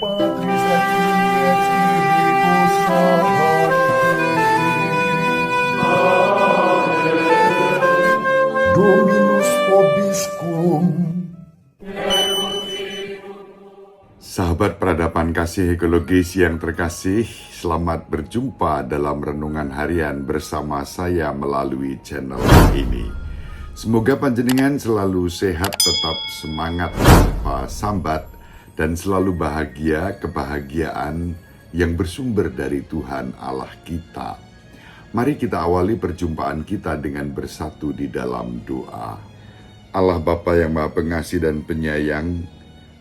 Patris et Filii et Spiritus Sancti. Dominus vobiscum. Sahabat peradaban kasih ekologis yang terkasih, selamat berjumpa dalam renungan harian bersama saya melalui channel ini. Semoga panjenengan selalu sehat, tetap semangat tanpa sambat, dan selalu bahagia kebahagiaan yang bersumber dari Tuhan Allah kita. Mari kita awali perjumpaan kita dengan bersatu di dalam doa. Allah Bapa yang Maha Pengasih dan Penyayang,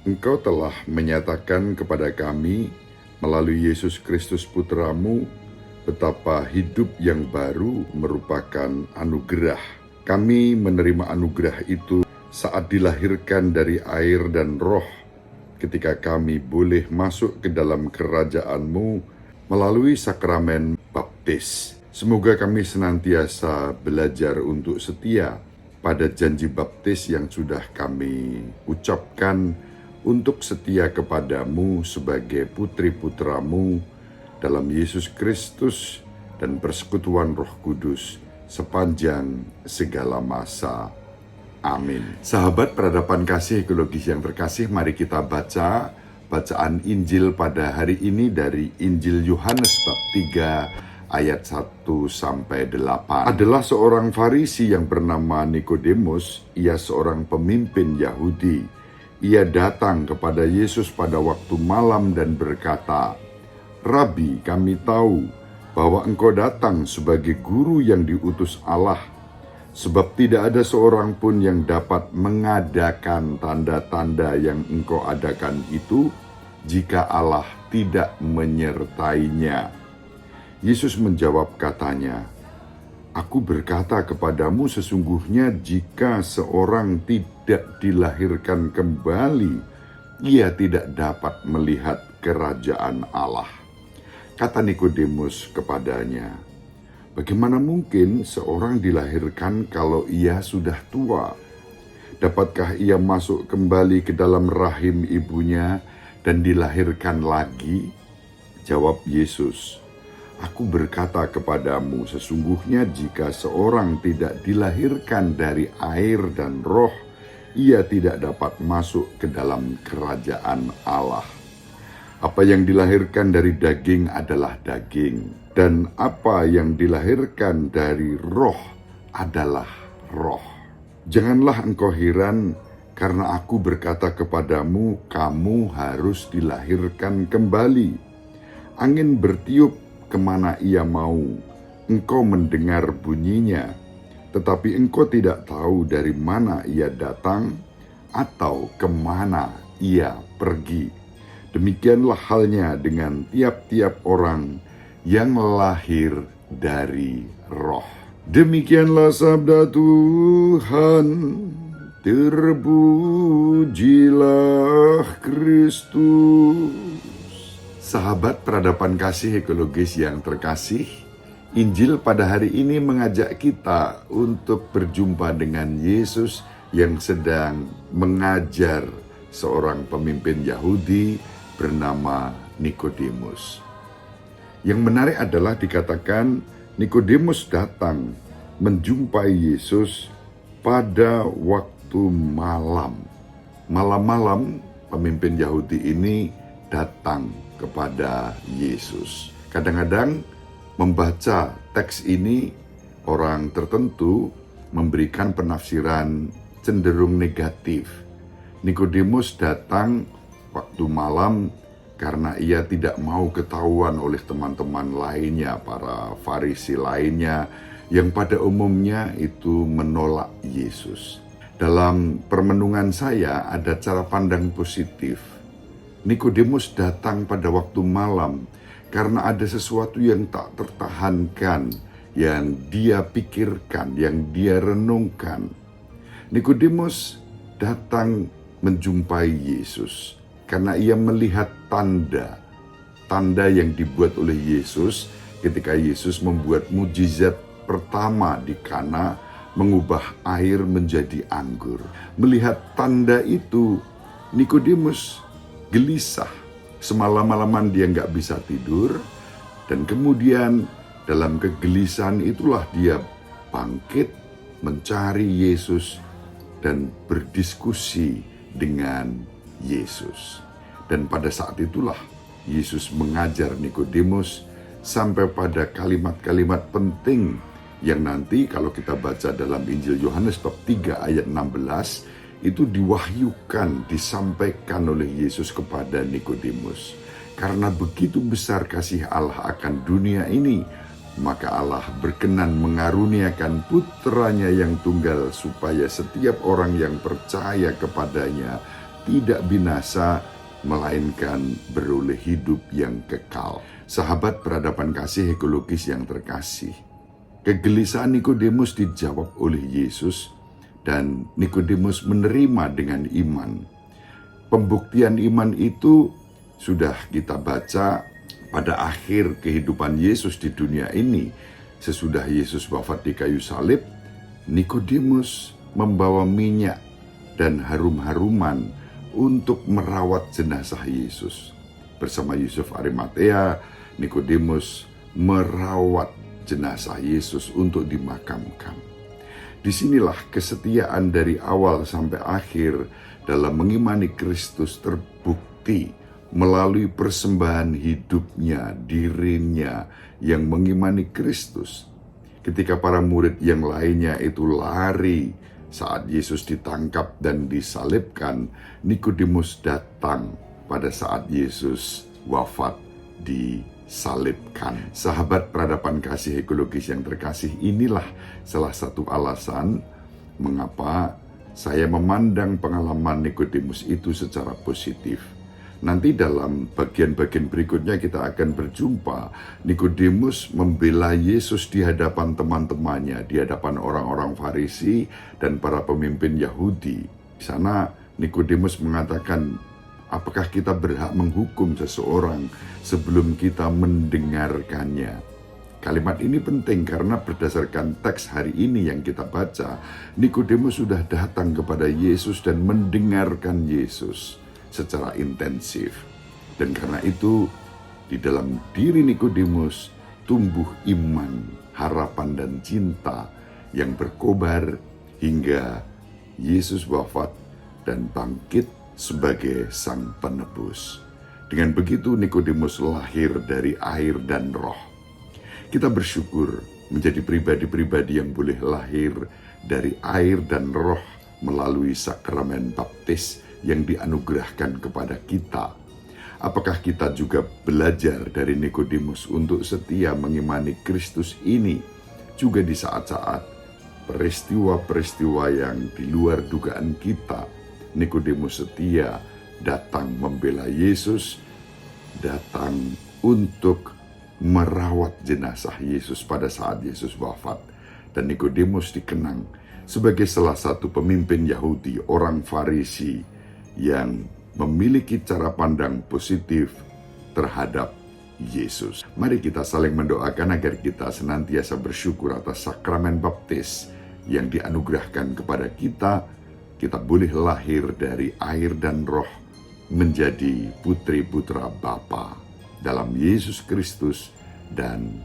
Engkau telah menyatakan kepada kami melalui Yesus Kristus Putra-Mu betapa hidup yang baru merupakan anugerah. Kami menerima anugerah itu saat dilahirkan dari air dan roh, ketika kami boleh masuk ke dalam kerajaan-Mu melalui sakramen baptis. Semoga kami senantiasa belajar untuk setia pada janji baptis yang sudah kami ucapkan, untuk setia kepadamu sebagai putri-putramu dalam Yesus Kristus dan persekutuan Roh Kudus sepanjang segala masa. Amin. Sahabat peradaban kasih ekologis yang terkasih, mari kita baca bacaan Injil pada hari ini dari Injil Yohanes bab 3 ayat 1-8. Adalah seorang Farisi yang bernama Nikodemus, ia seorang pemimpin Yahudi. Ia datang kepada Yesus pada waktu malam dan berkata, "Rabi, kami tahu bahwa Engkau datang sebagai guru yang diutus Allah, sebab tidak ada seorang pun yang dapat mengadakan tanda-tanda yang Engkau adakan itu jika Allah tidak menyertainya." Yesus menjawab katanya, "Aku berkata kepadamu, sesungguhnya jika seorang tidak dilahirkan kembali, ia tidak dapat melihat kerajaan Allah." Kata Nikodemus kepadanya, "Bagaimana mungkin seorang dilahirkan kalau ia sudah tua? Dapatkah ia masuk kembali ke dalam rahim ibunya dan dilahirkan lagi?" Jawab Yesus, "Aku berkata kepadamu, sesungguhnya jika seorang tidak dilahirkan dari air dan roh, ia tidak dapat masuk ke dalam kerajaan Allah. Apa yang dilahirkan dari daging adalah daging, dan apa yang dilahirkan dari roh adalah roh. Janganlah engkau heran karena aku berkata kepadamu, kamu harus dilahirkan kembali. Angin bertiup kemana ia mau, engkau mendengar bunyinya, tetapi engkau tidak tahu dari mana ia datang atau kemana ia pergi. Demikianlah halnya dengan tiap-tiap orang yang lahir dari roh." Demikianlah sabda Tuhan. Terpujilah Kristus. Sahabat peradaban kasih ekologis yang terkasih, Injil pada hari ini mengajak kita untuk berjumpa dengan Yesus yang sedang mengajar seorang pemimpin Yahudi bernama Nikodemus. Yang menarik adalah dikatakan Nikodemus datang menjumpai Yesus pada waktu malam. Malam-malam pemimpin Yahudi ini datang kepada Yesus. Kadang-kadang membaca teks ini, orang tertentu memberikan penafsiran cenderung negatif. Nikodemus datang waktu malam karena ia tidak mau ketahuan oleh teman-teman lainnya, para Farisi lainnya, yang pada umumnya itu menolak Yesus. Dalam permenungan saya ada cara pandang positif. Nikodemus datang pada waktu malam karena ada sesuatu yang tak tertahankan, yang dia pikirkan, yang dia renungkan. Nikodemus datang menjumpai Yesus karena ia melihat tanda yang dibuat oleh Yesus ketika Yesus membuat mujizat pertama di Kana, mengubah air menjadi anggur. Melihat tanda itu, Nikodemus gelisah. Semalam-malaman dia nggak bisa tidur, dan kemudian dalam kegelisahan itulah dia bangkit mencari Yesus dan berdiskusi dengan Yesus. Dan pada saat itulah Yesus mengajar Nikodemus sampai pada kalimat-kalimat penting yang nanti kalau kita baca dalam Injil Yohanes bab 3 ayat 16 itu diwahyukan, disampaikan oleh Yesus kepada Nikodemus. Karena begitu besar kasih Allah akan dunia ini, maka Allah berkenan mengaruniakan putranya yang tunggal supaya setiap orang yang percaya kepadanya tidak binasa, melainkan beroleh hidup yang kekal. Sahabat peradaban kasih ekologis yang terkasih, kegelisahan Nikodemus dijawab oleh Yesus dan Nikodemus menerima dengan iman. Pembuktian iman itu sudah kita baca pada akhir kehidupan Yesus di dunia ini. Sesudah Yesus wafat di kayu salib, Nikodemus membawa minyak dan harum-haruman untuk merawat jenazah Yesus. Bersama Yusuf Arimatea, Nikodemus merawat jenazah Yesus untuk dimakamkan. Disinilah kesetiaan dari awal sampai akhir dalam mengimani Kristus terbukti melalui persembahan hidupnya, dirinya yang mengimani Kristus. Ketika para murid yang lainnya itu lari saat Yesus ditangkap dan disalibkan, Nikodemus datang pada saat Yesus wafat disalibkan. Sahabat peradaban kasih ekologis yang terkasih, inilah salah satu alasan mengapa saya memandang pengalaman Nikodemus itu secara positif. Nanti dalam bagian-bagian berikutnya kita akan berjumpa Nikodemus membela Yesus di hadapan teman-temannya, di hadapan orang-orang Farisi dan para pemimpin Yahudi. Di sana Nikodemus mengatakan, apakah kita berhak menghukum seseorang sebelum kita mendengarkannya? Kalimat ini penting karena berdasarkan teks hari ini yang kita baca, Nikodemus sudah datang kepada Yesus dan mendengarkan Yesus secara intensif. Dan karena itu, di dalam diri Nikodemus tumbuh iman, harapan dan cinta yang berkobar hingga Yesus wafat dan bangkit sebagai sang penebus. Dengan begitu Nikodemus lahir dari air dan roh. Kita bersyukur menjadi pribadi-pribadi yang boleh lahir dari air dan roh melalui sakramen baptis yang dianugerahkan kepada kita. Apakah kita juga belajar dari Nikodemus untuk setia mengimani Kristus ini juga di saat-saat peristiwa-peristiwa yang di luar dugaan kita? Nikodemus setia datang membela Yesus, datang untuk merawat jenazah Yesus pada saat Yesus wafat. Dan Nikodemus dikenang sebagai salah satu pemimpin Yahudi, orang Farisi yang memiliki cara pandang positif terhadap Yesus. Mari kita saling mendoakan agar kita senantiasa bersyukur atas sakramen baptis yang dianugerahkan kepada kita. Kita boleh lahir dari air dan roh menjadi putri-putra Bapa dalam Yesus Kristus dan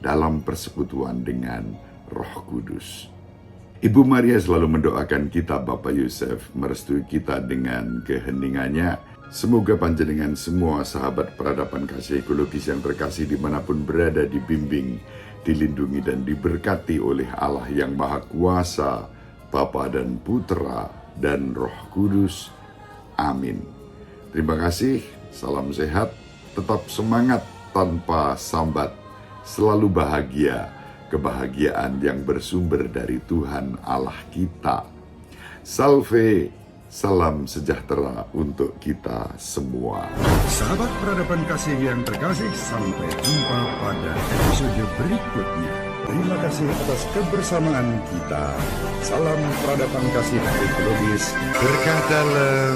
dalam persekutuan dengan Roh Kudus. Ibu Maria selalu mendoakan kita, Bapak Yosef merestui kita dengan keheningannya. Semoga panjenengan semua sahabat peradaban kasih ekologis yang terkasih dimanapun berada dibimbing, dilindungi dan diberkati oleh Allah yang Maha Kuasa, Bapa dan Putra dan Roh Kudus. Amin. Terima kasih, salam sehat, tetap semangat tanpa sambat, selalu bahagia. Kebahagiaan yang bersumber dari Tuhan Allah kita. Salve, salam sejahtera untuk kita semua. Sahabat peradaban kasih yang terkasih, sampai jumpa pada episode berikutnya. Terima kasih atas kebersamaan kita. Salam peradaban kasih ekologis. Berkah dalam